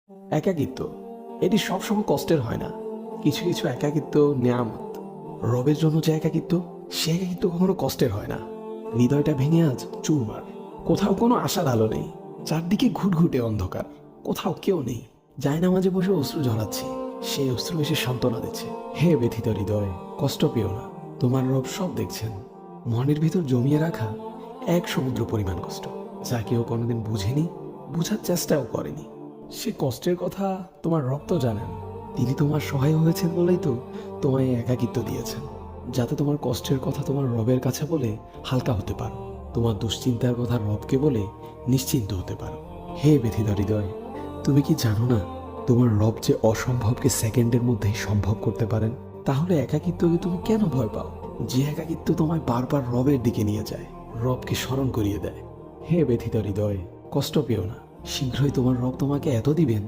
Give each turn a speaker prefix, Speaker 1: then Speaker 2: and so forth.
Speaker 1: একাকিত্ব এটি সবসময় কষ্টের হয় না। কিছু কিছু একাকিত্ব নেয়ামত। রবের জন্য যে একাকিত্ব, সে একাকিত্ব কখনো কষ্টের হয় না। হৃদয়টা ভেঙে আজ চুরমার। কোথাও কোনো আশার আলো নেই, চারদিকে ঘুটঘুটে অন্ধকার। কোথাও কেউ নেই। যায় না, মাঝে বসে অশ্রু ঝরাচ্ছি, সেই অশ্রু এসে সান্ত্বনা দিচ্ছে। হে ব্যথিত হৃদয়, কষ্ট পেও না, তোমার রব সব দেখছেন। মনের ভিতর জমিয়ে রাখা এক সমুদ্র পরিমাণ কষ্ট, যা কেউ কোনোদিন বুঝেনি, বুঝার চেষ্টাও করেনি। সে কষ্টের কথা তোমার রব তো জানেন। তিনি তোমার সহায় হয়েছেন বলেই তো তোমায় এই একাকিত্ব দিয়েছেন, যাতে তোমার কষ্টের কথা তোমার রবের কাছে বলে হালকা হতে পারো, তোমার দুশ্চিন্তার কথা রবকে বলে নিশ্চিন্ত হতে পারো। হে ব্যথিত হৃদয়, তুমি কি জানো না তোমার রব যে অসম্ভবকে সেকেন্ডের মধ্যেই সম্ভব করতে পারেন? তাহলে একাকিত্বকে তুমি কেন ভয় পাও? যে একাকিত্ব তোমায় বারবার রবের দিকে নিয়ে যায়, রবকে স্মরণ করিয়ে দেয়। হে ব্যথিত হৃদয়, কষ্ট পেও না, শীঘ্রই তোমার রব তোমাকে এত দিবেন